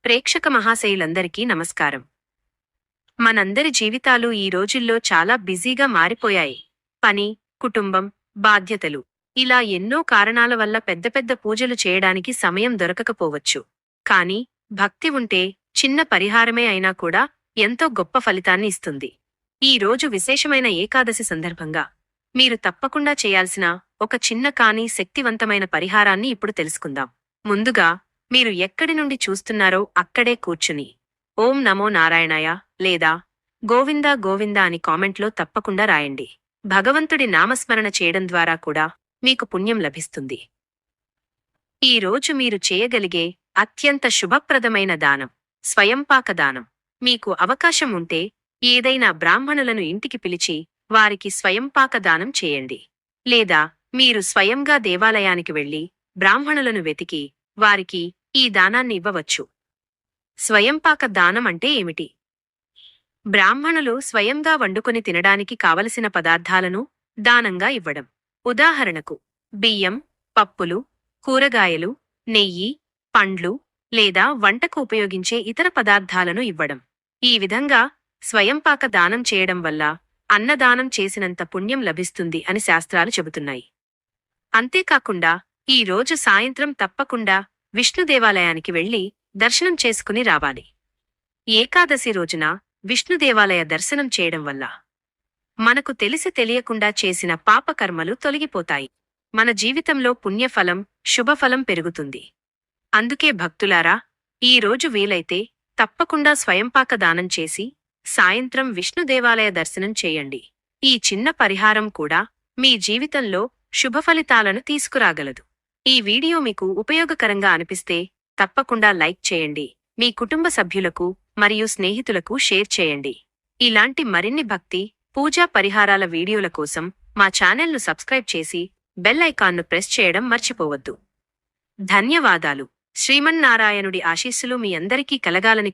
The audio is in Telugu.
ప్రేక్షక మహాశయులందరికీ నమస్కారం. మనందరి జీవితాలు ఈ రోజుల్లో చాలా బిజీగా మారిపోయాయి. పని, కుటుంబం, బాధ్యతలు ఇలా ఎన్నో కారణాల వల్ల పెద్ద పెద్ద పూజలు చేయడానికి సమయం దొరకకపోవచ్చు. కానీ భక్తి ఉంటే చిన్న పరిహారమే అయినా కూడా ఎంతో గొప్ప ఫలితాన్ని ఇస్తుంది. ఈ రోజు విశేషమైన ఏకాదశి సందర్భంగా మీరు తప్పకుండా చేయాల్సిన ఒక చిన్న కానీ శక్తివంతమైన పరిహారాన్ని ఇప్పుడు తెలుసుకుందాం. ముందుగా మీరు ఎక్కడి నుండి చూస్తున్నారో అక్కడే కూర్చుని ఓం నమో నారాయణాయ లేదా గోవిందా గోవిందా అని కామెంట్లో తప్పకుండా రాయండి. భగవంతుడి నామస్మరణ చేయడం ద్వారా కూడా మీకు పుణ్యం లభిస్తుంది. ఈ రోజు మీరు చేయగలిగే అత్యంత శుభప్రదమైన దానం స్వయంపాక దానం. మీకు అవకాశం ఉంటే ఏదైనా బ్రాహ్మణులను ఇంటికి పిలిచి వారికి స్వయంపాక దానం చేయండి. లేదా మీరు స్వయంగా దేవాలయానికి వెళ్లి బ్రాహ్మణులను వెతికి వారికి ఈ దానాన్ని ఇవ్వవచ్చు. స్వయంపాక దానం అంటే ఏమిటి? బ్రాహ్మణులు స్వయంగా వండుకొని తినడానికి కావలసిన పదార్థాలను దానంగా ఇవ్వడం. ఉదాహరణకు బియ్యం, పప్పులు, కూరగాయలు, నెయ్యి, పండ్లు లేదా వంటకు ఉపయోగించే ఇతర పదార్థాలను ఇవ్వడం. ఈ విధంగా స్వయంపాక దానం చేయడం వల్ల అన్నదానం చేసినంత పుణ్యం లభిస్తుంది అని శాస్త్రాలు చెబుతున్నాయి. అంతేకాకుండా ఈ రోజు సాయంత్రం తప్పకుండా విష్ణు దేవాలయానికి వెళ్లి దర్శనం చేసుకుని రావాలి. ఏకాదశి రోజున విష్ణు దేవాలయ దర్శనం చేయడం వల్ల మనకు తెలిసి తెలియకుండా చేసిన పాపకర్మలు తొలగిపోతాయి. మన జీవితంలో పుణ్యఫలం, శుభఫలం పెరుగుతుంది. అందుకే భక్తులారా, ఈ రోజు వీలైతే తప్పకుండా స్వయంపాక దానం చేసి సాయంత్రం విష్ణు దేవాలయ దర్శనం చేయండి. ఈ చిన్న పరిహారం కూడా మీ జీవితంలో శుభఫలితాలను తీసుకురాగలదు. ఈ వీడియో మీకు ఉపయోగకరంగా అనిపిస్తే తప్పకుండా లైక్ చేయండి. మీ కుటుంబ సభ్యులకు మరియు స్నేహితులకు షేర్ చేయండి. ఇలాంటి మరిన్ని భక్తి, పూజా పరిహారాల వీడియోల కోసం మా ఛానల్ను సబ్స్క్రైబ్ చేసి బెల్ ఐకాన్ను ప్రెస్ చేయడం మర్చిపోవద్దు. ధన్యవాదాలు. శ్రీమన్నారాయణుడి ఆశీస్సులు మీ అందరికీ కలగాలని